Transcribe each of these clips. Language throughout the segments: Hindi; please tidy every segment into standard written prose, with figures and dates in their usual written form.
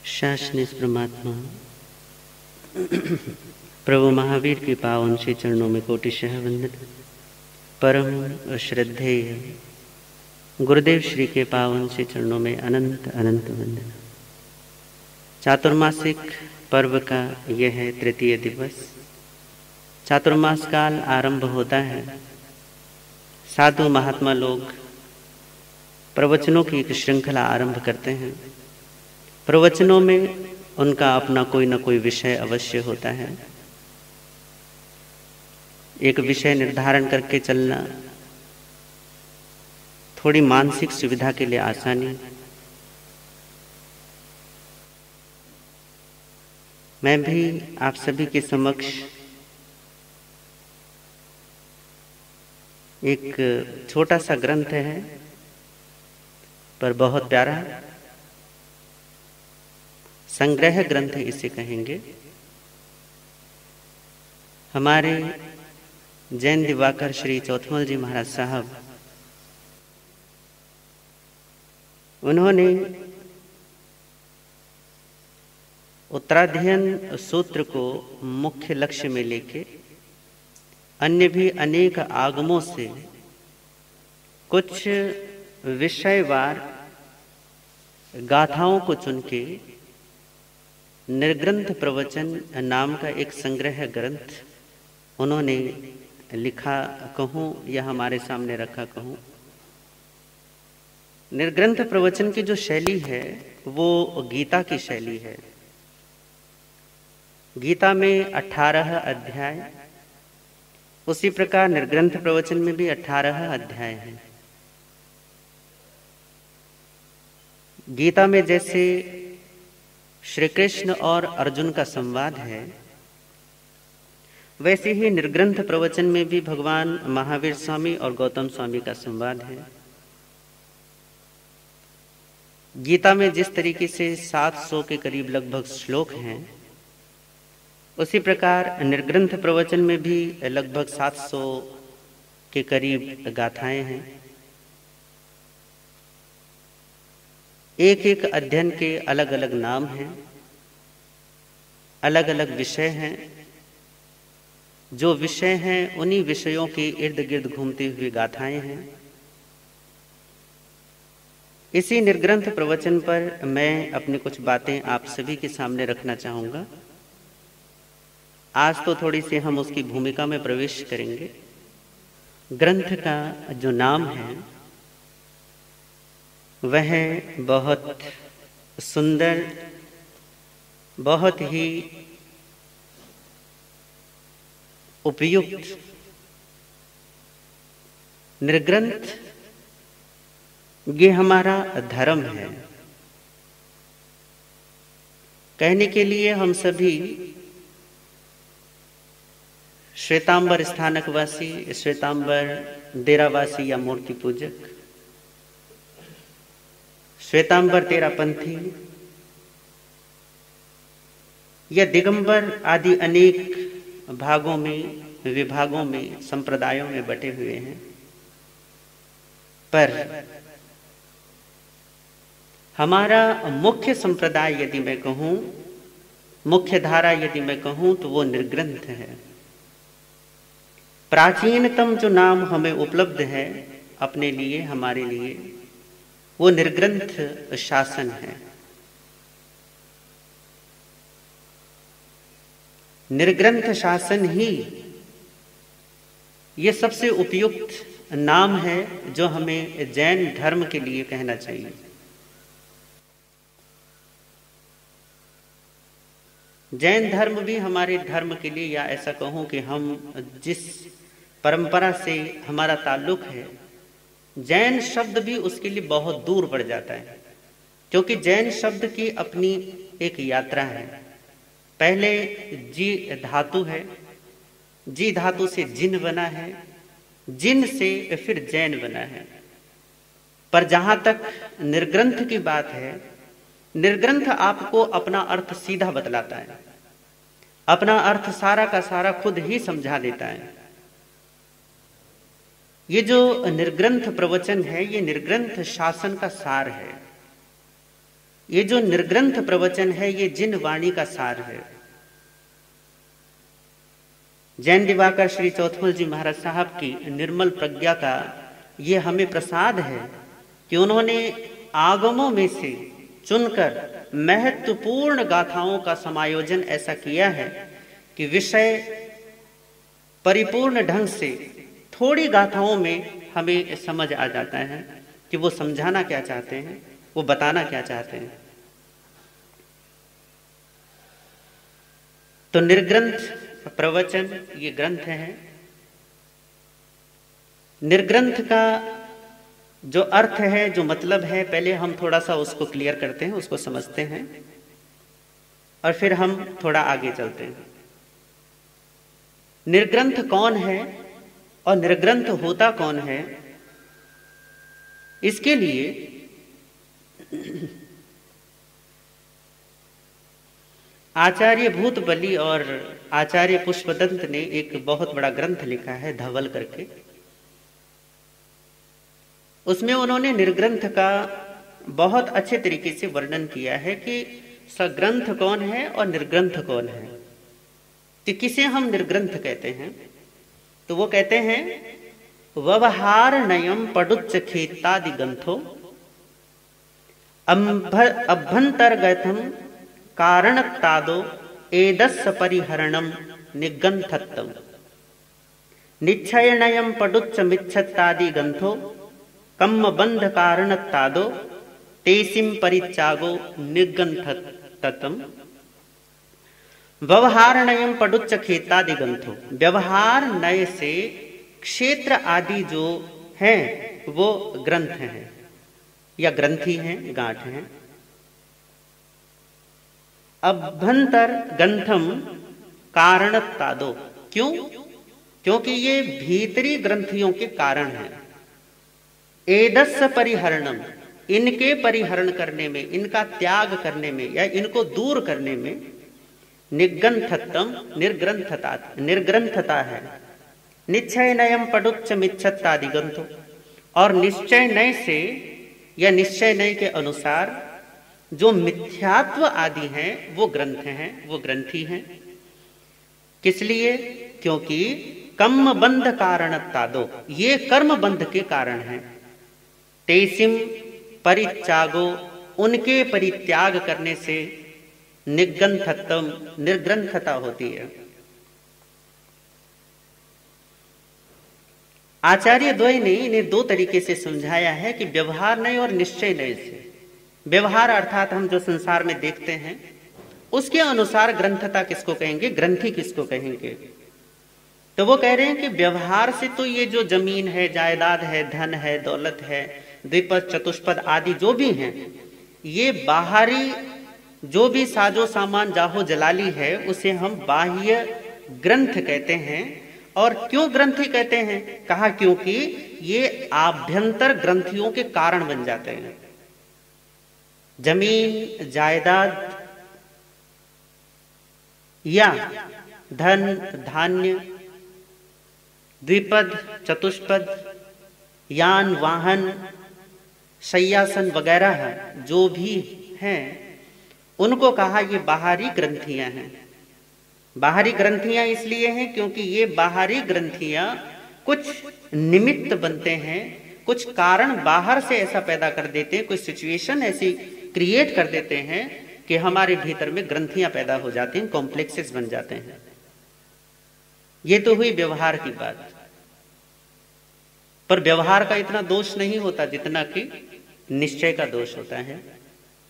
शासनिस परमात्मा प्रभु महावीर के पावन श्री चरणों में कोटिशः वंदन। परम श्रद्धेय गुरुदेव श्री के पावन श्री चरणों में अनंत अनंत वंदन। चातुर्मासिक पर्व का यह है तृतीय दिवस। चातुर्मास काल आरंभ होता है। साधु महात्मा लोग प्रवचनों की एक श्रृंखला आरंभ करते हैं। प्रवचनों में उनका अपना कोई न कोई विषय अवश्य होता है। एक विषय निर्धारण करके चलना थोड़ी मानसिक सुविधा के लिए आसानी। मैं भी आप सभी के समक्ष एक छोटा सा ग्रंथ है, पर बहुत प्यारा संग्रह ग्रंथ इसे कहेंगे। हमारे जैन दिवाकर श्री चौथमल जी महाराज साहब, उन्होंने उत्तराध्ययन सूत्र को मुख्य लक्ष्य में लेके अन्य भी अनेक आगमों से कुछ विषयवार गाथाओं को चुन के निर्ग्रंथ प्रवचन नाम का एक संग्रह ग्रंथ उन्होंने लिखा कहूँ या हमारे सामने रखा कहूँ। निर्ग्रंथ प्रवचन की जो शैली है वो गीता की शैली है। गीता में 18 अध्याय, उसी प्रकार निर्ग्रंथ प्रवचन में भी 18 अध्याय हैं। गीता में जैसे श्री कृष्ण और अर्जुन का संवाद है, वैसे ही निर्ग्रंथ प्रवचन में भी भगवान महावीर स्वामी और गौतम स्वामी का संवाद है। गीता में जिस तरीके से 700 के करीब लगभग श्लोक हैं, उसी प्रकार निर्ग्रंथ प्रवचन में भी लगभग 700 के करीब गाथाएं हैं। एक एक अध्ययन के अलग अलग नाम हैं, अलग अलग विषय हैं। जो विषय हैं उन्हीं विषयों के इर्द गिर्द घूमती हुई गाथाएं हैं। इसी निर्ग्रंथ प्रवचन पर मैं अपनी कुछ बातें आप सभी के सामने रखना चाहूँगा। आज तो थोड़ी सी हम उसकी भूमिका में प्रवेश करेंगे। ग्रंथ का जो नाम है वह बहुत सुंदर, बहुत ही उपयुक्त। निर्ग्रंथ ये हमारा धर्म है। कहने के लिए हम सभी श्वेतांबर स्थानकवासी, श्वेतांबर डेरावासी या मूर्ति पूजक, श्वेतांबर तेरापंथी या दिगंबर आदि अनेक भागों में, विभागों में, संप्रदायों में बटे हुए हैं। पर हमारा मुख्य संप्रदाय यदि मैं कहूँ, मुख्य धारा यदि मैं कहूँ, तो वो निर्ग्रंथ है। प्राचीनतम जो नाम हमें उपलब्ध है अपने लिए, हमारे लिए, वो निर्ग्रंथ शासन है। निर्ग्रंथ शासन ही ये सबसे उपयुक्त नाम है जो हमें जैन धर्म के लिए कहना चाहिए। जैन धर्म भी हमारे धर्म के लिए, या ऐसा कहूं कि हम जिस परंपरा से हमारा ताल्लुक है, जैन शब्द भी उसके लिए बहुत दूर पड़ जाता है। क्योंकि जैन शब्द की अपनी एक यात्रा है। पहले जी धातु है, जी धातु से जिन बना है, जिन से फिर जैन बना है। पर जहां तक निर्ग्रंथ की बात है, निर्ग्रंथ आपको अपना अर्थ सीधा बतलाता है, अपना अर्थ सारा का सारा खुद ही समझा देता है। ये जो निर्ग्रंथ प्रवचन है, ये निर्ग्रंथ शासन का सार है। ये जो निर्ग्रंथ प्रवचन है ये जिन वाणी का सार है। जैन दिवाकर श्री चौथमल जी महाराज साहब की निर्मल प्रज्ञा का ये हमें प्रसाद है कि उन्होंने आगमों में से चुनकर महत्वपूर्ण गाथाओं का समायोजन ऐसा किया है कि विषय परिपूर्ण ढंग से थोड़ी गाथाओं में हमें समझ आ जाता है कि वो समझाना क्या चाहते हैं, वो बताना क्या चाहते हैं। तो निर्ग्रंथ प्रवचन ये ग्रंथ है। निर्ग्रंथ का जो अर्थ है, जो मतलब है, पहले हम थोड़ा सा उसको क्लियर करते हैं, उसको समझते हैं और फिर हम थोड़ा आगे चलते हैं। निर्ग्रंथ कौन है और निर्ग्रंथ होता कौन है, इसके लिए आचार्य भूतबली और आचार्य पुष्पदंत ने एक बहुत बड़ा ग्रंथ लिखा है धवल करके। उसमें उन्होंने निर्ग्रंथ का बहुत अच्छे तरीके से वर्णन किया है कि सग्रंथ कौन है और निर्ग्रंथ कौन है। तो किसे हम निर्ग्रंथ कहते हैं, तो वो कहते हैं व्यवहार नयम पडुच्च खेतादि ग्रंथो अभ्यंतर्गतम कारणतादो एदस्स परिहरणम निगंथत्तम निश्चयनयम पडुच्च मिच्छत्तादि ग्रंथो कम्म बंध कारणतादो तेसिम परित्यागो निगंथत्तम। व्यवहार नयम पडुच्च खेतादि ग्रंथो, व्यवहार नय से क्षेत्र आदि जो हैं वो ग्रंथ हैं या ग्रंथी हैं, गांठ हैं। अभ्यंतर ग्रंथम कारणतादो, क्यों? क्योंकि ये भीतरी ग्रंथियों के कारण हैं। एदस्स परिहरणम, इनके परिहरण करने में, इनका त्याग करने में या इनको दूर करने में निगंथत्तम, निर्ग्रंथता है। निश्चय नयम पडुच्च मिच्छत्तादि ग्रंथो, और निश्चय नय से या निश्चय नय के अनुसार जो मिथ्यात्व आदि हैं वो ग्रंथ हैं, वो ग्रंथी हैं। किस लिए? क्योंकि कर्म बंध कारणतादो, ये कर्म बंध के कारण हैं। तेसिम परित्यागो, उनके परित्याग करने से निगंथत्तम, निर्ग्रंथता होती है। आचार्य द्वय ने इन्हें दो तरीके से समझाया है कि व्यवहार नय और निश्चय नय से। व्यवहार अर्थात हम जो संसार में देखते हैं उसके अनुसार ग्रंथता किसको कहेंगे, ग्रंथी किसको कहेंगे। तो वो कह रहे हैं कि व्यवहार से तो ये जो जमीन है, जायदाद है, धन है, दौलत है, द्विपद चतुष्पद आदि जो भी हैं, ये बाहरी जो भी साजो सामान जाहो जलाली है उसे हम बाह्य ग्रंथ कहते हैं। और क्यों ग्रंथी कहते हैं? कहा क्योंकि ये आभ्यंतर ग्रंथियों के कारण बन जाते हैं। जमीन, जायदाद या धन, धान्य, द्विपद चतुष्पद, यान, वाहन, शय्यासन वगैरह जो भी हैं उनको कहा ये बाहरी ग्रंथियां हैं। बाहरी ग्रंथियां इसलिए हैं क्योंकि ये बाहरी ग्रंथियां कुछ निमित्त बनते हैं, कुछ कारण बाहर से ऐसा पैदा कर देते हैं, कुछ सिचुएशन ऐसी क्रिएट कर देते हैं कि हमारे भीतर में ग्रंथियां पैदा हो जाती हैं, कॉम्प्लेक्सेस बन जाते हैं। ये तो हुई व्यवहार की बात। पर व्यवहार का इतना दोष नहीं होता जितना कि निश्चय का दोष होता है।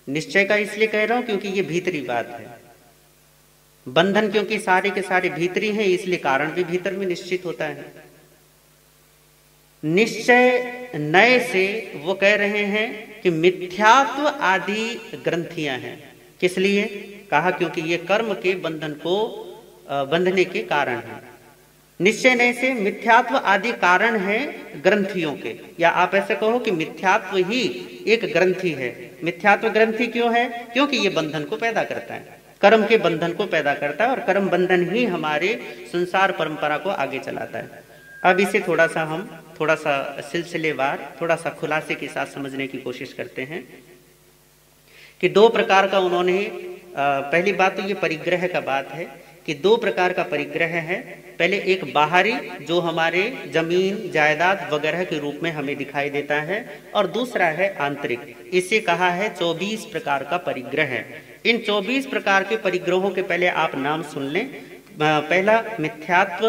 निश्चय का इसलिए कह रहा हूं क्योंकि ये भीतरी बात है। बंधन क्योंकि सारे के सारे भीतरी हैं, इसलिए कारण भी भीतर में निश्चित होता है। निश्चय नय से वो कह रहे हैं कि मिथ्यात्व आदि ग्रंथियां हैं। किस लिए? कहा क्योंकि ये कर्म के बंधन को बंधने के कारण है। निश्चय नय से मिथ्यात्व आदि कारण है ग्रंथियों के, या आप ऐसे कहो कि मिथ्यात्व ही एक ग्रंथि है। मिथ्यात्व ग्रंथि क्यों है? क्योंकि ये बंधन को पैदा करता है, कर्म के बंधन को पैदा करता है, और कर्म बंधन ही हमारे संसार परंपरा को आगे चलाता है। अब इसे थोड़ा सा सिलसिलेवार, थोड़ा सा खुलासे के साथ समझने की कोशिश करते हैं कि दो प्रकार का उन्होंने पहली बात तो ये परिग्रह का बात है कि दो प्रकार का परिग्रह है। पहले एक बाहरी जो हमारे जमीन जायदाद वगैरह के रूप में हमें दिखाई देता है, और दूसरा है आंतरिक। इसे कहा है 24 प्रकार का परिग्रह। इन 24 प्रकार के परिग्रहों के पहले आप नाम सुन लें। पहला मिथ्यात्व,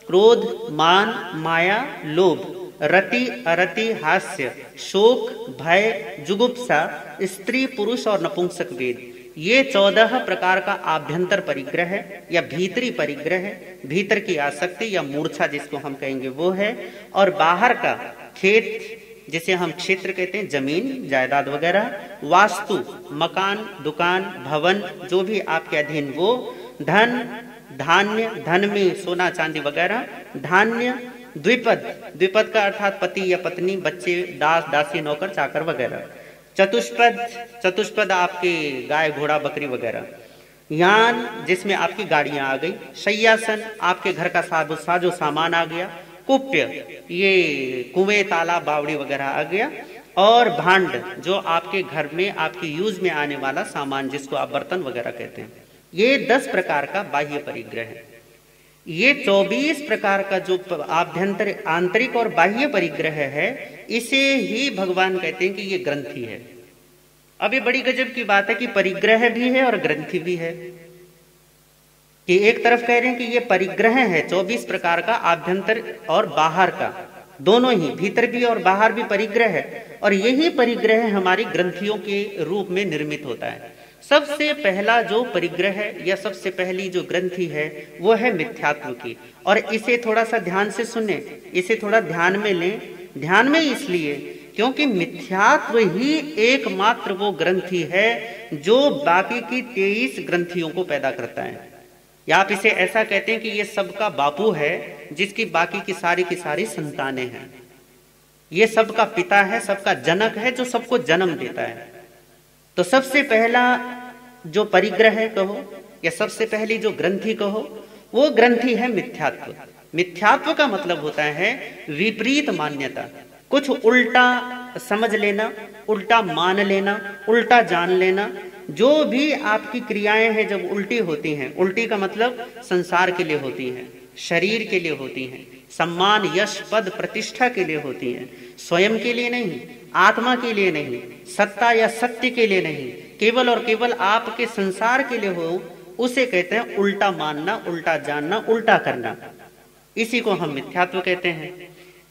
क्रोध, मान, माया, लोभ, रति, अरति, हास्य, शोक, भय, जुगुप्सा, स्त्री पुरुष और नपुंसक वेद। ये 14 प्रकार का आभ्यंतर परिग्रह है या भीतरी परिग्रह है। भीतर की आसक्ति या मूर्छा जिसको हम कहेंगे वो है। और बाहर का खेत जिसे हम क्षेत्र कहते हैं, जमीन जायदाद वगैरह, वास्तु मकान दुकान भवन जो भी आपके अधीन वो, धन धान्य, धन में सोना चांदी वगैरह, धान्य, द्विपद, द्विपद का अर्थात पति या पत्नी, बच्चे, दास दासी, नौकर चाकर वगैरह, चतुष्पद, चतुष्पद आपके गाय घोड़ा बकरी वगैरह, यान जिसमें आपकी गाड़ियां आ गई, शय्यासन आपके घर का साजो सामान आ गया, कुप्य ये कुएं तालाब बावड़ी वगैरह आ गया, और भांड जो आपके घर में आपके यूज में आने वाला सामान जिसको आप बर्तन वगैरह कहते हैं। ये 10 प्रकार का बाह्य परिग्रह है। ये 24 प्रकार का जो आभ्यंतर आंतरिक और बाह्य परिग्रह है, इसे ही भगवान कहते हैं कि ये ग्रंथि है। अब ये बड़ी गजब की बात है कि परिग्रह भी है और ग्रंथि भी है। कि एक तरफ कह रहे हैं कि ये परिग्रह है 24 प्रकार का, आभ्यंतर और बाहर का, दोनों ही, भीतर भी और बाहर भी परिग्रह है, और यही परिग्रह हमारी ग्रंथियों के रूप में निर्मित होता है। सबसे पहला जो परिग्रह है या सबसे पहली जो ग्रंथि है वो है मिथ्यात्व की। और इसे थोड़ा सा ध्यान से सुने, इसे थोड़ा ध्यान में लें। ध्यान में इसलिए क्योंकि मिथ्यात्व ही एकमात्र वो ग्रंथि है जो बाकी की 23 ग्रंथियों को पैदा करता है। या आप इसे ऐसा कहते हैं कि ये सबका बापू है जिसकी बाकी की सारी संतानें हैं। ये सबका पिता है, सबका जनक है जो सबको जन्म देता है। तो सबसे पहला जो परिग्रह कहो या सबसे पहली जो ग्रंथि कहो वो ग्रंथि है मिथ्यात्व। मिथ्यात्व का मतलब होता है विपरीत मान्यता, कुछ उल्टा समझ लेना, उल्टा मान लेना, उल्टा जान लेना। जो भी आपकी क्रियाएं हैं जब उल्टी होती हैं, उल्टी का मतलब संसार के लिए होती हैं, शरीर के लिए होती हैं, सम्मान यश पद प्रतिष्ठा के लिए होती हैं, स्वयं के लिए नहीं, आत्मा के लिए नहीं, सत्ता या सत्य के लिए नहीं, केवल और केवल आपके संसार के लिए हो, उसे कहते हैं उल्टा मानना, उल्टा जानना, उल्टा करना। इसी को हम मिथ्यात्व कहते हैं।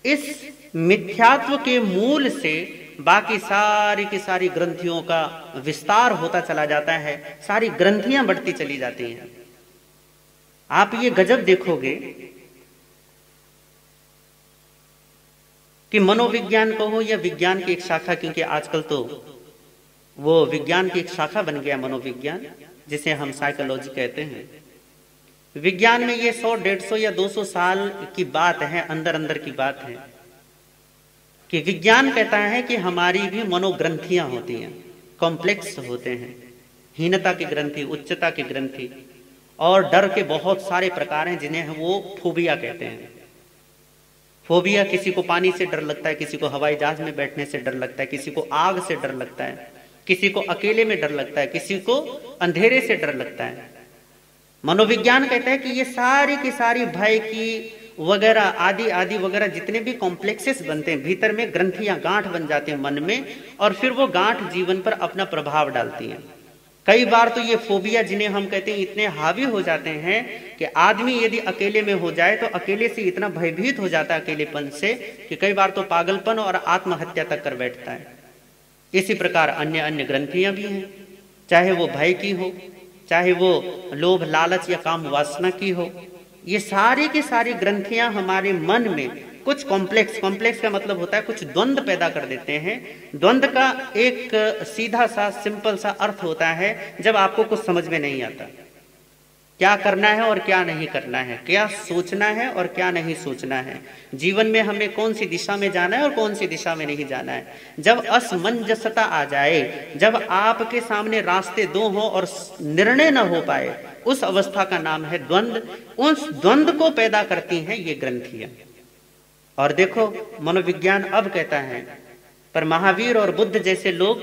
इस मिथ्यात्व के मूल से बाकी सारी की सारी ग्रंथियों का विस्तार होता चला जाता है, सारी ग्रंथियां बढ़ती चली जाती हैं। आप ये गजब देखोगे कि मनोविज्ञान कहो या विज्ञान की एक शाखा, क्योंकि आजकल तो वो विज्ञान की एक शाखा बन गया मनोविज्ञान, जिसे हम साइकोलॉजी कहते हैं। विज्ञान में ये 100, 150 या 200 साल की बात है, अंदर अंदर की बात है कि विज्ञान कहता है कि हमारी भी मनोग्रंथियां होती हैं, कॉम्प्लेक्स होते हैं, हीनता की ग्रंथि, उच्चता की ग्रंथि, और डर के बहुत सारे प्रकार हैं जिन्हें वो फोबिया कहते हैं। फोबिया, किसी को पानी से डर लगता है, किसी को हवाई जहाज में बैठने से डर लगता है, किसी को आग से डर लगता है, किसी को अकेले में डर लगता है, किसी को अंधेरे से डर लगता है। मनोविज्ञान कहता है कि ये सारी की सारी भय की वगैरह आदि आदि वगैरह जितने भी कॉम्प्लेक्सेस बनते हैं, भीतर में ग्रंथियां गांठ बन जाते हैं मन में, और फिर वो गांठ जीवन पर अपना प्रभाव डालती हैं। कई बार तो ये फोबिया जिन्हें हम कहते हैं इतने हावी हो जाते हैं कि आदमी यदि अकेले में हो जाए तो अकेले से इतना भयभीत हो जाता है अकेलेपन से कि कई बार तो पागलपन और आत्महत्या तक कर बैठता है। इसी प्रकार अन्य अन्य ग्रंथियां भी हैं, चाहे वो भय की हो, चाहे वो लोभ लालच या काम वासना की हो। ये सारी की सारी ग्रंथियां हमारे मन में कुछ कॉम्प्लेक्स का मतलब होता है कुछ द्वंद्व पैदा कर देते हैं। द्वंद्व का एक सीधा सा सिंपल सा अर्थ होता है जब आपको कुछ समझ में नहीं आता, क्या करना है और क्या नहीं करना है, क्या सोचना है और क्या नहीं सोचना है, जीवन में हमें कौन सी दिशा में जाना है और कौन सी दिशा में नहीं जाना है। जब असमंजसता आ जाए, जब आपके सामने रास्ते दो हों और निर्णय न हो पाए, उस अवस्था का नाम है द्वंद्व। उस द्वंद्व को पैदा करती हैं ये ग्रंथियां। और देखो मनोविज्ञान अब कहता है, पर महावीर और बुद्ध जैसे लोग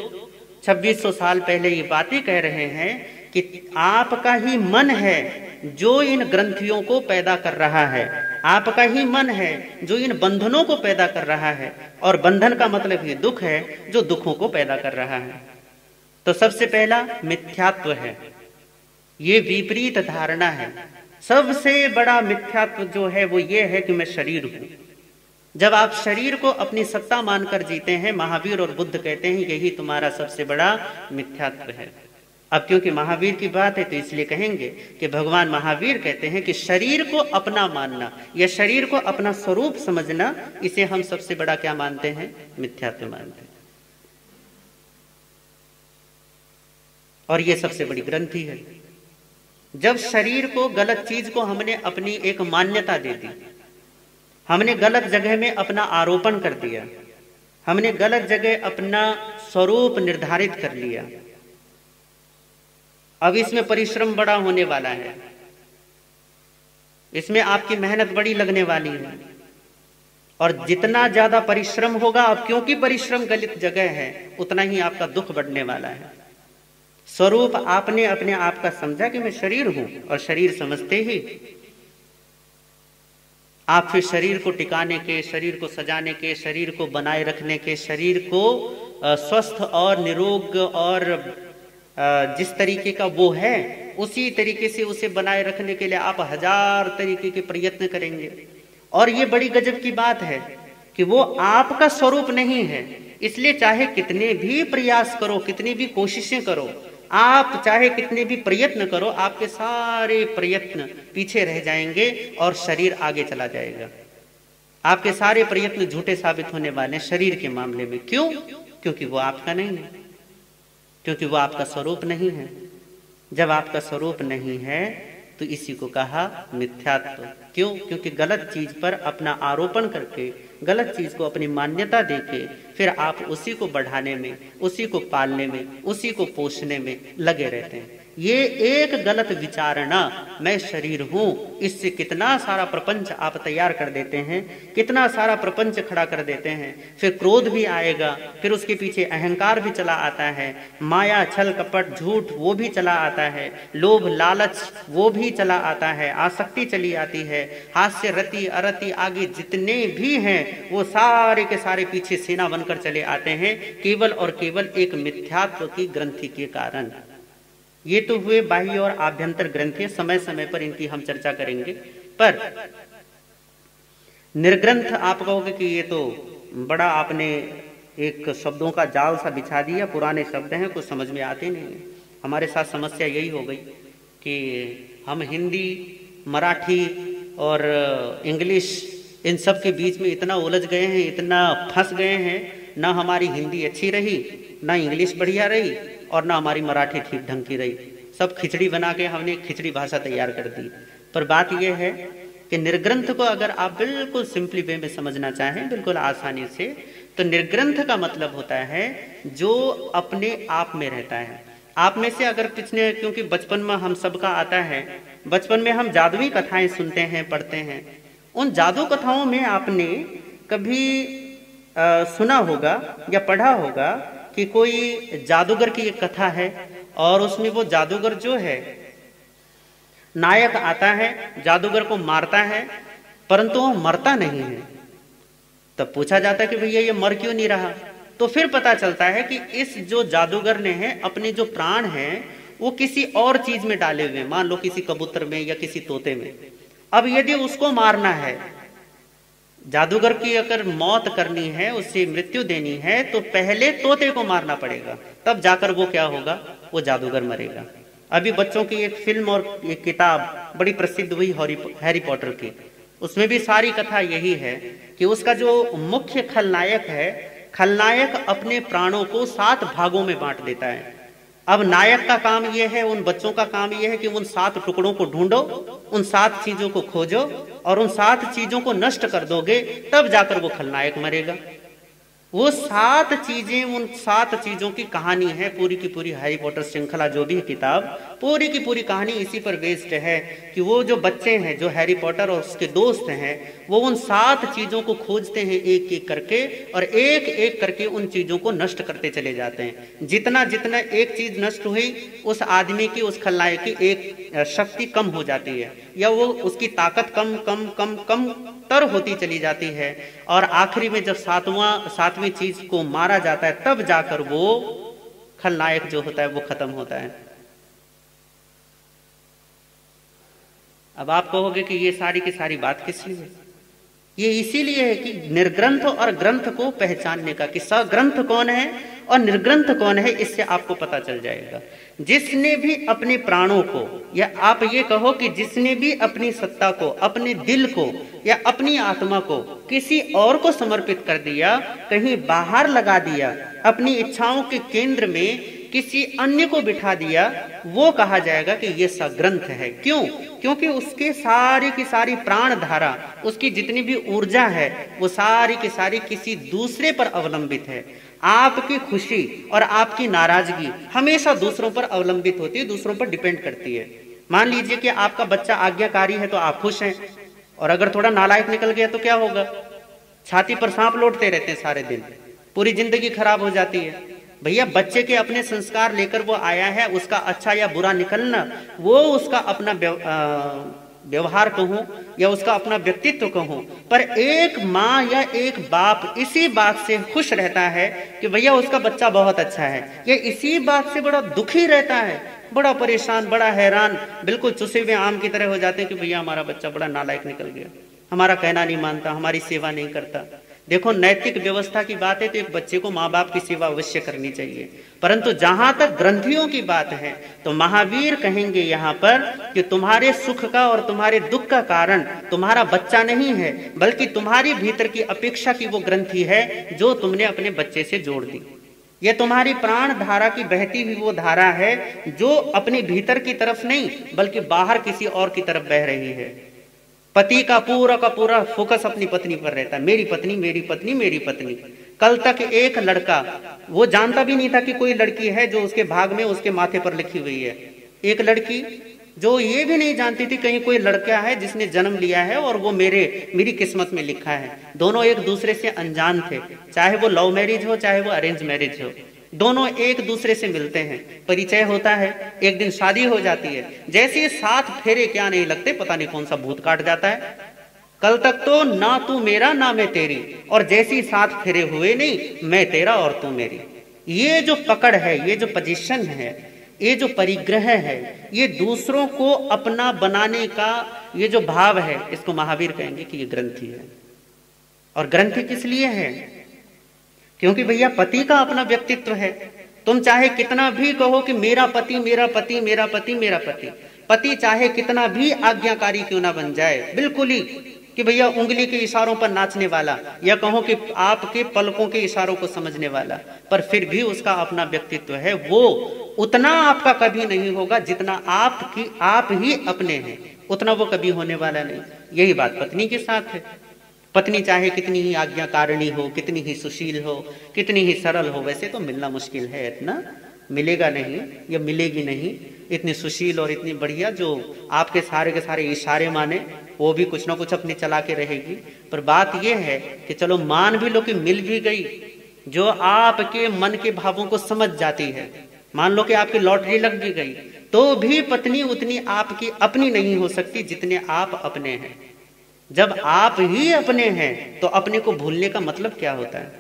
2600 साल पहले ये बातें कह रहे हैं कि आपका ही मन है जो इन ग्रंथियों को पैदा कर रहा है, आपका ही मन है जो इन बंधनों को पैदा कर रहा है, और बंधन का मतलब ये दुख है जो दुखों को पैदा कर रहा है। तो सबसे पहला मिथ्यात्व है, ये विपरीत धारणा है। सबसे बड़ा मिथ्यात्व जो है वो ये है कि मैं शरीर हूं। जब आप शरीर को अपनी सत्ता मानकर जीते हैं, महावीर और बुद्ध कहते हैं यही तुम्हारा सबसे बड़ा मिथ्यात्व है। अब क्योंकि महावीर की बात है तो इसलिए कहेंगे कि भगवान महावीर कहते हैं कि शरीर को अपना मानना या शरीर को अपना स्वरूप समझना, इसे हम सबसे बड़ा क्या मानते हैं? मिथ्यात्व मानते हैं। और ये सबसे बड़ी ग्रंथि है। जब शरीर को, गलत चीज को हमने अपनी एक मान्यता दे दी, हमने गलत जगह में अपना आरोपण कर दिया, हमने गलत जगह अपना स्वरूप निर्धारित कर लिया, अब इसमें परिश्रम बड़ा होने वाला है, इसमें आपकी मेहनत बड़ी लगने वाली है, और जितना ज्यादा परिश्रम होगा, अब क्योंकि परिश्रम गलत जगह है, उतना ही आपका दुख बढ़ने वाला है। स्वरूप आपने अपने आप का समझा कि मैं शरीर हूं, और शरीर समझते ही आप फिर शरीर को टिकाने के, शरीर को सजाने के, शरीर को बनाए रखने के, शरीर को स्वस्थ और निरोग और जिस तरीके का वो है उसी तरीके से उसे बनाए रखने के लिए आप 1000 तरीके के प्रयत्न करेंगे। और ये बड़ी गजब की बात है कि वो आपका स्वरूप नहीं है, इसलिए चाहे कितने भी प्रयास करो, कितनी भी कोशिशें करो, आप चाहे कितने भी प्रयत्न करो, आपके सारे प्रयत्न पीछे रह जाएंगे और शरीर आगे चला जाएगा। आपके सारे प्रयत्न झूठे साबित होने वाले शरीर के मामले में। क्यों? क्योंकि वो आपका नहीं है, क्योंकि वो आपका स्वरूप नहीं है। जब आपका स्वरूप नहीं है तो इसी को कहा मिथ्यात्व। क्यों? क्योंकि गलत चीज पर अपना आरोपण करके, गलत चीज को अपनी मान्यता देके फिर आप उसी को बढ़ाने में, उसी को पालने में, उसी को पोषने में लगे रहते हैं। ये एक गलत विचारणा, मैं शरीर हूं, इससे कितना सारा प्रपंच आप तैयार कर देते हैं, कितना सारा प्रपंच खड़ा कर देते हैं। फिर क्रोध भी आएगा, फिर उसके पीछे अहंकार भी चला आता है, माया, छल, कपट, झूठ वो भी चला आता है, लोभ, लालच वो भी चला आता है, आसक्ति चली आती है, हास्य, रति, अरति आगे जितने भी हैं वो सारे के सारे पीछे सेना बनकर चले आते हैं, केवल और केवल एक मिथ्यात्व की ग्रंथि के कारण। ये तो हुए बाह्य और आभ्यंतर ग्रंथि, समय समय पर इनकी हम चर्चा करेंगे। पर निर्ग्रंथ आप कहोगे कि ये तो बड़ा आपने एक शब्दों का जाल सा बिछा दिया, पुराने शब्द हैं, कुछ समझ में आते नहीं है। हमारे साथ समस्या यही हो गई कि हम हिंदी, मराठी और इंग्लिश इन सब के बीच में इतना उलझ गए हैं, इतना फंस गए हैं, ना हमारी हिंदी अच्छी रही, ना इंग्लिश बढ़िया रही, और ना हमारी मराठी ठीक ढंग की रही। सब खिचड़ी बना के हमने खिचड़ी भाषा तैयार कर दी। पर बात यह है कि निर्ग्रंथ को अगर आप बिल्कुल सिंपली वे में समझना चाहें, बिल्कुल आसानी से, तो निर्ग्रंथ का मतलब होता है जो अपने आप में रहता है। आप में से अगर पिछले, क्योंकि बचपन में हम सबका आता है, बचपन में हम जादुई कथाएं सुनते हैं, पढ़ते हैं, उन जादू कथाओं में आपने कभी सुना होगा या पढ़ा होगा कि कोई जादूगर की एक कथा है और उसमें वो जादूगर जो है, नायक आता है, जादूगर को मारता है, परंतु वो मरता नहीं है। तब पूछा जाता है कि भैया ये मर क्यों नहीं रहा? तो फिर पता चलता है कि इस जो जादूगर ने है अपने जो प्राण हैं वो किसी और चीज में डाले हुए, मान लो किसी कबूतर में या किसी तोते में। अब यदि उसको मारना है, जादूगर की अगर मौत करनी है, उससे मृत्यु देनी है, तो पहले तोते को मारना पड़ेगा, तब जाकर वो क्या होगा, वो जादूगर मरेगा। अभी बच्चों की एक फिल्म और एक किताब बड़ी प्रसिद्ध हुई हैरी पॉटर की, उसमें भी सारी कथा यही है कि उसका जो मुख्य खलनायक है, खलनायक अपने प्राणों को 7 भागों में बांट देता है। अब नायक का काम यह है, उन बच्चों का काम यह है कि उन 7 टुकड़ों को ढूंढो, उन 7 चीजों को खोजो और उन 7 चीजों को नष्ट कर दोगे, तब जाकर वो खलनायक मरेगा। वो 7 चीजें, उन 7 चीजों की कहानी है पूरी की पूरी हैरी पॉटर श्रृंखला, जो भी किताब पूरी की पूरी कहानी इसी पर बेस्ड है कि वो जो बच्चे हैं, जो हैरी पॉटर और उसके दोस्त हैं, वो उन 7 चीजों को खोजते हैं एक एक करके, और एक एक करके उन चीजों को नष्ट करते चले जाते हैं। जितना जितना एक चीज नष्ट हुई, उस आदमी की, उस खलनायक की एक शक्ति कम हो जाती है, या वो उसकी ताकत कम कम कम कम तर होती चली जाती है, और आखिरी में जब 7वीं चीज को मारा जाता है, तब जाकर वो खलनायक जो होता है वो खत्म होता है। अब आप कहोगे कि ये सारी की सारी बात किस लिए? ये इसीलिए है कि निर्ग्रंथ और ग्रंथ को पहचानने का, कि सग्रंथ कौन है और निर्ग्रंथ कौन है, इससे आपको पता चल जाएगा। जिसने भी अपने प्राणों को, या आप ये कहो कि जिसने भी अपनी सत्ता को, अपने दिल को या अपनी आत्मा को किसी और को समर्पित कर दिया, कहीं बाहर लगा दिया, अपनी इच्छाओं के केंद्र में किसी अन्य को बिठा दिया, वो कहा जाएगा कि ये सग्रंथ है। क्यों? क्योंकि उसके सारी की सारी प्राण धारा, उसकी जितनी भी ऊर्जा है, वो सारी की सारी किसी दूसरे पर अवलंबित है। आपकी खुशी और आपकी नाराजगी हमेशा दूसरों पर अवलंबित होती है, दूसरों पर डिपेंड करती है। मान लीजिए कि आपका बच्चा आज्ञाकारी है तो आप खुश हैं, और अगर थोड़ा नालायक निकल गया तो क्या होगा? छाती पर सांप लौटते रहते हैं सारे दिन, पूरी जिंदगी खराब हो जाती है। भैया, बच्चे के अपने संस्कार लेकर वो आया है, उसका अच्छा या बुरा निकलना, वो उसका अपना व्यवहार कहूं या उसका अपना व्यक्तित्व कहूं, पर एक माँ या एक बाप इसी बात से खुश रहता है कि भैया उसका बच्चा बहुत अच्छा है, या इसी बात से बड़ा दुखी रहता है, बड़ा परेशान, बड़ा हैरान, बिल्कुल चुसे हुए आम की तरह हो जाते हैं कि भैया हमारा बच्चा बड़ा नालायक निकल गया, हमारा कहना नहीं मानता, हमारी सेवा नहीं करता। देखो, नैतिक व्यवस्था की बात है तो एक बच्चे को माँ बाप की सेवा अवश्य करनी चाहिए, परंतु जहां तक ग्रंथियों की बात है तो महावीर कहेंगे यहाँ पर कि तुम्हारे सुख का और तुम्हारे दुख का कारण तुम्हारा बच्चा नहीं है, बल्कि तुम्हारी भीतर की अपेक्षा की वो ग्रंथि है जो तुमने अपने बच्चे से जोड़ दी। ये तुम्हारी प्राण धारा की बहती हुई वो धारा है जो अपने भीतर की तरफ नहीं बल्कि बाहर किसी और की तरफ बह रही है। पति का पूरा फोकस अपनी पत्नी पर रहता है, मेरी पत्नी मेरी पत्नी मेरी पत्नी। कल तक एक लड़का, वो जानता भी नहीं था कि कोई लड़की है जो उसके भाग में उसके माथे पर लिखी हुई है। एक लड़की जो ये भी नहीं जानती थी कहीं कोई लड़का है जिसने जन्म लिया है और वो मेरी किस्मत में लिखा है। दोनों एक दूसरे से अनजान थे, चाहे वो लव मैरिज हो चाहे वो अरेंज मैरिज हो, दोनों एक दूसरे से मिलते हैं, परिचय होता है, एक दिन शादी हो जाती है। जैसे 7 फेरे क्या नहीं लगते, पता नहीं कौन सा भूत काट जाता है। कल तक तो ना तू मेरा ना मैं तेरी, और जैसी 7 फेरे हुए नहीं, मैं तेरा और तू मेरी। ये जो पकड़ है, ये जो पोजीशन है, ये जो परिग्रह है, ये दूसरों को अपना बनाने का ये जो भाव है, इसको महावीर कहेंगे कि ये ग्रंथि है। और ग्रंथि किस लिए है? क्योंकि भैया पति का अपना व्यक्तित्व है। तुम चाहे कितना भी कहो कि मेरा पति मेरा पति मेरा पति मेरा पति, पति चाहे कितना भी आज्ञाकारी क्यों ना बन जाए, बिल्कुल ही कि भैया उंगली के इशारों पर नाचने वाला, या कहो कि आपके पलकों के इशारों को समझने वाला, पर फिर भी उसका अपना व्यक्तित्व है। वो उतना आपका कभी नहीं होगा जितना आप ही अपने हैं, उतना वो कभी होने वाला नहीं। यही बात पत्नी के साथ है। पत्नी चाहे कितनी ही आज्ञाकारिणी हो, कितनी ही सुशील हो, कितनी ही सरल हो, वैसे तो मिलना मुश्किल है, इतना मिलेगा नहीं या मिलेगी नहीं, इतनी सुशील और इतनी बढ़िया जो आपके सारे के सारे इशारे माने, वो भी कुछ ना कुछ अपने चला के रहेगी। पर बात यह है कि चलो मान भी लो कि मिल भी गई, जो आपके मन के भावों को समझ जाती है, मान लो कि आपकी लॉटरी लग भी गई, तो भी पत्नी उतनी आपकी अपनी नहीं हो सकती जितने आप अपने हैं। जब आप ही अपने हैं तो अपने को भूलने का मतलब क्या होता है,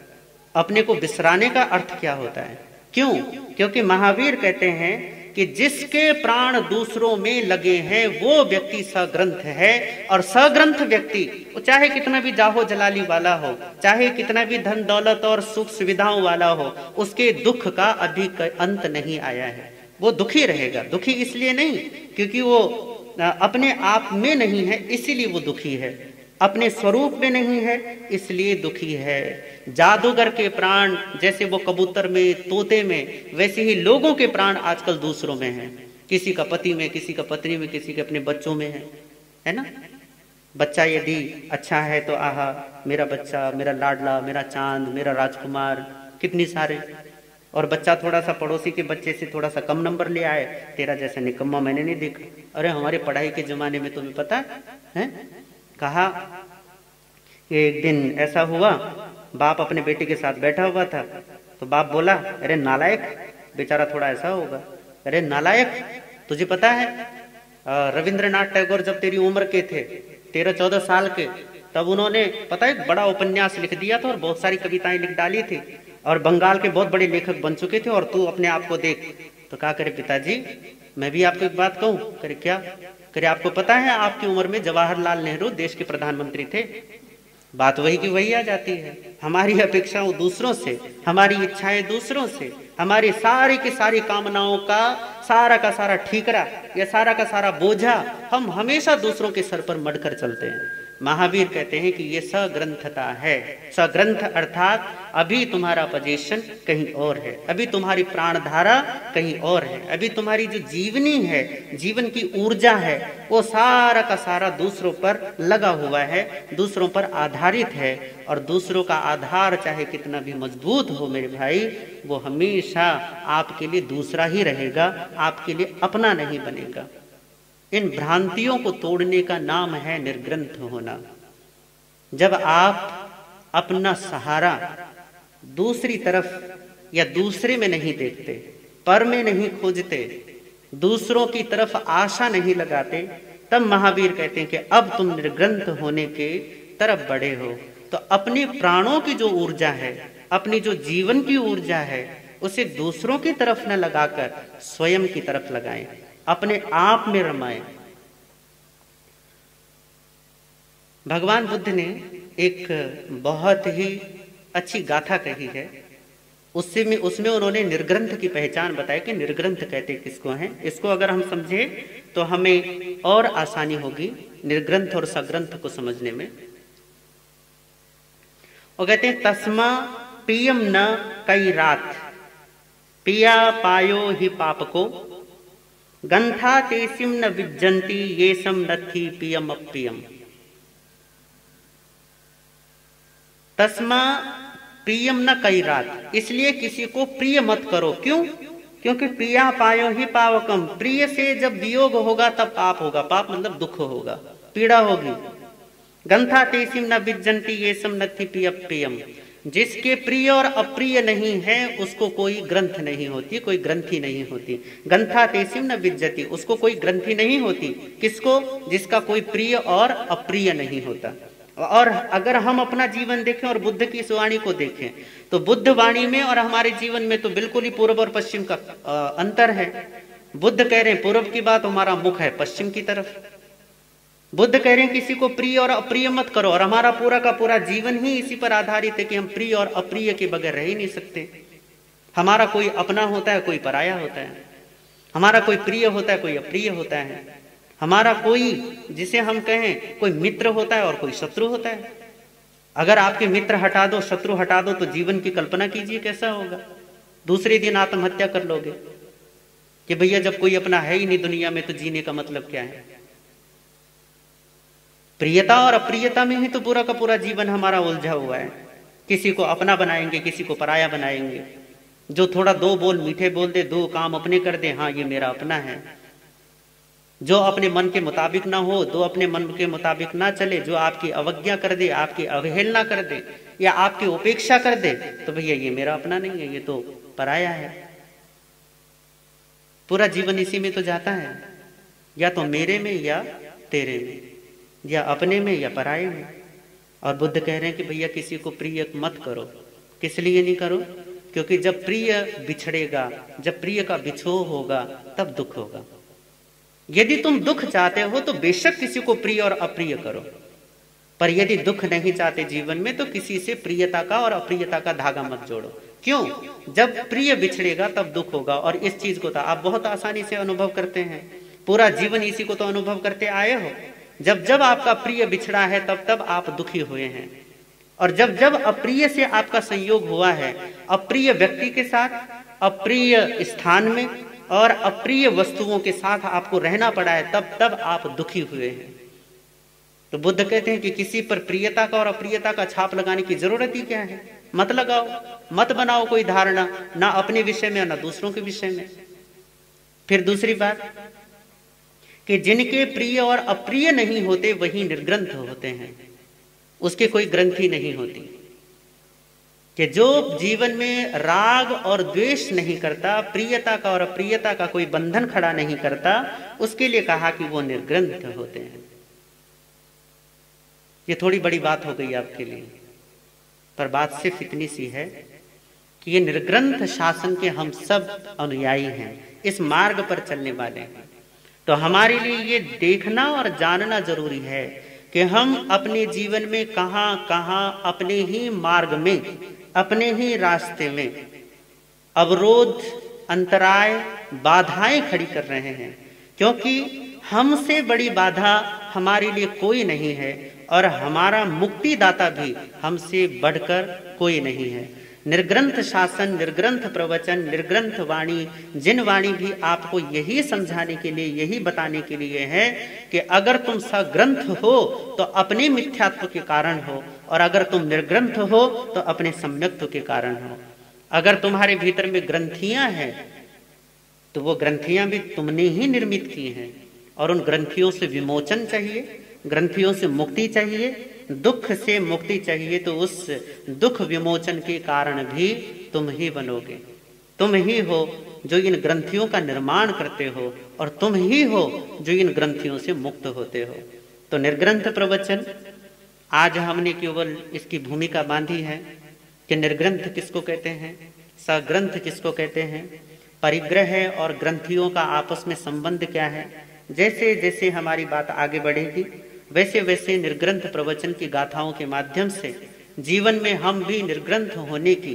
अपने को बिसराने का अर्थ क्या होता है? क्यों? क्योंकि महावीर कहते हैं कि जिसके प्राण दूसरों में लगे हैं वो व्यक्ति सग्रंथ है। और सग्रंथ व्यक्ति चाहे कितना भी जाहो जलाली वाला हो, चाहे कितना भी धन दौलत और सुख सुविधाओं वाला हो, उसके दुख का अभी अंत नहीं आया है, वो दुखी रहेगा। दुखी इसलिए नहीं क्योंकि वो अपने आप में नहीं है इसीलिए वो दुखी है, अपने स्वरूप में नहीं है इसलिए दुखी है। जादूगर के प्राण जैसे वो कबूतर में, तोते में, वैसे ही लोगों के प्राण आजकल दूसरों में हैं। किसी का पति में, किसी का पत्नी में, किसी के अपने बच्चों में है ना। बच्चा यदि अच्छा है तो आहा मेरा बच्चा, मेरा लाडला, मेरा चांद, मेरा राजकुमार, कितनी सारे और बच्चा थोड़ा सा पड़ोसी के बच्चे से थोड़ा सा कम नंबर ले आए, तेरा जैसा निकम्मा मैंने नहीं देखा। अरे हमारे पढ़ाई के जमाने में तुम्हें पता है, कहा कि एक दिन ऐसा हुआ, बाप अपने बेटे के साथ बैठा हुआ था, तो बाप बोला, अरे नालायक, बेचारा थोड़ा ऐसा होगा, अरे नालायक, तुझे पता है रविंद्रनाथ टैगोर जब तेरी उम्र के थे, 13-14 साल के, तब उन्होंने पता है बड़ा उपन्यास लिख दिया था और बहुत सारी कविताएं लिख डाली थी और बंगाल के बहुत बड़े लेखक बन चुके थे, और तू अपने आप को देख। तो क्या करे, पिताजी मैं भी आपको एक बात कहूं। करे क्या? करे आपको पता है आपकी उम्र में जवाहरलाल नेहरू देश के प्रधानमंत्री थे। बात वही की वही आ जाती है। हमारी अपेक्षाएं दूसरों से, हमारी इच्छाएं दूसरों से, हमारी सारी की सारी कामनाओं का सारा ठीकरा या सारा का सारा बोझा हम हमेशा दूसरों के सर पर मढ़कर चलते हैं। महावीर कहते हैं कि ये सग्रंथता है। सग्रंथ अर्थात अभी तुम्हारा पोजीशन कहीं और है, अभी तुम्हारी प्राणधारा कहीं और है, अभी तुम्हारी जो जीवनी है, जीवन की ऊर्जा है, वो सारा का सारा दूसरों पर लगा हुआ है, दूसरों पर आधारित है। और दूसरों का आधार चाहे कितना भी मजबूत हो मेरे भाई, वो हमेशा आपके लिए दूसरा ही रहेगा, आपके लिए अपना नहीं बनेगा। इन भ्रांतियों को तोड़ने का नाम है निर्ग्रंथ होना। जब आप अपना सहारा दूसरी तरफ या दूसरे में नहीं देखते, पर में नहीं खोजते, दूसरों की तरफ आशा नहीं लगाते, तब महावीर कहते हैं कि अब तुम निर्ग्रंथ होने के तरफ बढ़े हो। तो अपने प्राणों की जो ऊर्जा है, अपनी जो जीवन की ऊर्जा है, उसे दूसरों की तरफ न लगाकर स्वयं की तरफ लगाएं, अपने आप में रमाएं। भगवान बुद्ध ने एक बहुत ही अच्छी गाथा कही है, उसमें उन्होंने निर्ग्रंथ की पहचान बताई कि निर्ग्रंथ कहते किसको हैं। इसको अगर हम समझे तो हमें और आसानी होगी निर्ग्रंथ और सग्रंथ को समझने में। वो कहते हैं तस्मा पियम न कई रात, पिया पायो ही पाप को, गंथा तेसिम न विज्जंती ये सम नथी पियम अपियम। तस्मा प्रियम न कई रात, इसलिए किसी को प्रिय मत करो। क्यों? क्योंकि प्रिया पायो ही पावकम, प्रिय से जब वियोग होगा तब पाप होगा, पाप मतलब दुख होगा, पीड़ा होगी। गंथा तेसिम न विज्जंती ये सम नथी पियम, जिसके प्रिय और अप्रिय नहीं है उसको कोई ग्रंथ नहीं होती, कोई ग्रंथि नहीं होती। गंथा तेसिम न विज्जति, उसको कोई ग्रंथि नहीं होती। किसको? जिसका कोई प्रिय और अप्रिय नहीं होता। और अगर हम अपना जीवन देखें और बुद्ध की इस वाणी को देखें, तो बुद्ध वाणी में और हमारे जीवन में तो बिल्कुल ही पूर्व और पश्चिम का अंतर है। बुद्ध कह रहे हैं पूर्व की बात, हमारा मुख है पश्चिम की तरफ। बुद्ध कह रहे हैं किसी को प्रिय और अप्रिय मत करो, और हमारा पूरा का पूरा जीवन ही इसी पर आधारित है कि हम प्रिय और अप्रिय के बगैर रह ही नहीं सकते। हमारा कोई अपना होता है, कोई पराया होता है, हमारा कोई प्रिय होता है, कोई अप्रिय होता है, हमारा कोई जिसे हम कहें कोई मित्र होता है और कोई शत्रु होता है। अगर आपके मित्र हटा दो, शत्रु हटा दो, तो जीवन की कल्पना कीजिए कैसा होगा। दूसरे दिन आत्महत्या कर लोगे कि भैया जब कोई अपना है ही नहीं दुनिया में तो जीने का मतलब क्या है। प्रियता और अप्रियता में ही तो पूरा का पूरा जीवन हमारा उलझा हुआ है। किसी को अपना बनाएंगे, किसी को पराया बनाएंगे। जो थोड़ा दो बोल मीठे बोल दे, दो काम अपने कर दे, हाँ ये मेरा अपना है। जो अपने मन के मुताबिक ना हो, जो अपने मन के मुताबिक ना चले, जो आपकी अवज्ञा कर दे, आपकी अवहेलना कर दे या आपकी उपेक्षा कर दे, तो भैया ये मेरा अपना नहीं है, ये तो पराया है। पूरा जीवन इसी में तो जाता है, या तो मेरे में या तेरे में, या अपने में या पराये में। और बुद्ध कह रहे हैं कि भैया किसी को प्रिय मत करो। किस लिए नहीं करो? क्योंकि जब प्रिय बिछड़ेगा, जब प्रिय का बिछोह होगा, तब दुख होगा। यदि तुम दुख चाहते हो तो बेशक किसी को प्रिय और अप्रिय करो, पर यदि दुख नहीं चाहते जीवन में तो किसी से प्रियता का और अप्रियता का धागा मत जोड़ो। क्यों? जब प्रिय बिछड़ेगा तब दुख होगा। और इस चीज को तो आप बहुत आसानी से अनुभव करते हैं, पूरा जीवन इसी को तो अनुभव करते आए हो। जब जब आपका प्रिय बिछड़ा है तब तब आप दुखी हुए हैं, और जब जब अप्रिय से आपका संयोग हुआ है, अप्रिय व्यक्ति के साथ, अप्रिय स्थान में और अप्रिय वस्तुओं के साथ आपको रहना पड़ा है, तब तब आप दुखी हुए हैं। तो बुद्ध कहते हैं कि किसी पर प्रियता का और अप्रियता का छाप लगाने की जरूरत ही क्या है। मत लगाओ, मत बनाओ कोई धारणा, ना अपने विषय में ना दूसरों के विषय में। फिर दूसरी बात कि जिनके प्रिय और अप्रिय नहीं होते वही निर्ग्रंथ होते हैं, उसके कोई ग्रंथि नहीं होती। कि जो जीवन में राग और द्वेष नहीं करता, प्रियता का और अप्रियता का कोई बंधन खड़ा नहीं करता, उसके लिए कहा कि वो निर्ग्रंथ होते हैं। ये थोड़ी बड़ी बात हो गई आपके लिए, पर बात सिर्फ इतनी सी है कि ये निर्ग्रंथ शासन के हम सब अनुयायी हैं, इस मार्ग पर चलने वाले हैं। तो हमारे लिए ये देखना और जानना जरूरी है कि हम अपने जीवन में कहां कहां अपने ही मार्ग में, अपने ही रास्ते में अवरोध, अंतराय, बाधाएं खड़ी कर रहे हैं। क्योंकि हमसे बड़ी बाधा हमारे लिए कोई नहीं है और हमारा मुक्तिदाता भी हमसे बढ़कर कोई नहीं है। निर्ग्रंथ शासन, निर्ग्रंथ प्रवचन, निर्ग्रंथ वाणी, जिन वाणी भी आपको यही समझाने के लिए, यही बताने के लिए है कि अगर तुम सग्रंथ हो तो अपने मिथ्यात्व के कारण हो, और अगर तुम निर्ग्रंथ हो तो अपने सम्यक्त्व के कारण हो। अगर तुम्हारे भीतर में ग्रंथियां हैं तो वो ग्रंथियां भी तुमने ही निर्मित की हैं, और उन ग्रंथियों से विमोचन चाहिए, ग्रंथियों से मुक्ति चाहिए, दुख से मुक्ति चाहिए। तो उस दुख विमोचन के कारण भी तुम ही बनोगे। तुम ही हो जो इन ग्रंथियों का निर्माण करते हो, और तुम ही हो जो इन ग्रंथियों से मुक्त होते हो। तो निर्ग्रंथ प्रवचन आज हमने केवल इसकी भूमिका बांधी है कि निर्ग्रंथ किसको कहते हैं, सग्रंथ किसको कहते हैं, परिग्रह और ग्रंथियों का आपस में संबंध क्या है। जैसे जैसे हमारी बात आगे बढ़ेगी वैसे वैसे निर्ग्रंथ प्रवचन की गाथाओं के माध्यम से जीवन में हम भी निर्ग्रंथ होने की,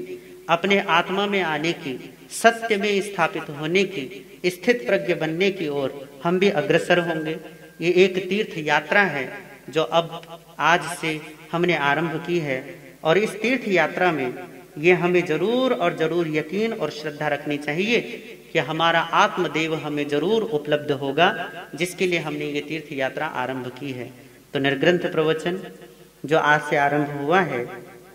अपने आत्मा में आने की, सत्य में स्थापित होने की, स्थित प्रज्ञ बनने की ओर हम भी अग्रसर होंगे। ये एक तीर्थ यात्रा है जो अब आज से हमने आरंभ की है, और इस तीर्थ यात्रा में ये हमें जरूर और जरूर यकीन और श्रद्धा रखनी चाहिए कि हमारा आत्मदेव हमें जरूर उपलब्ध होगा, जिसके लिए हमने ये तीर्थ यात्रा आरंभ की है। तो निर्ग्रंथ प्रवचन जो आज से आरंभ हुआ है,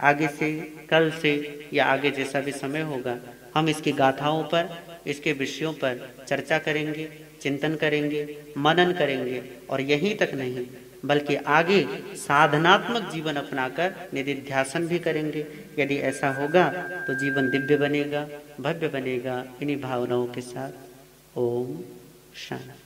आगे से, कल से या आगे जैसा भी समय होगा, हम इसकी गाथाओं पर, इसके विषयों पर चर्चा करेंगे, चिंतन करेंगे, मनन करेंगे, और यहीं तक नहीं बल्कि आगे साधनात्मक जीवन अपनाकर निधिध्यासन भी करेंगे। यदि ऐसा होगा तो जीवन दिव्य बनेगा, भव्य बनेगा। इन्हीं भावनाओं के साथ ओम शांति।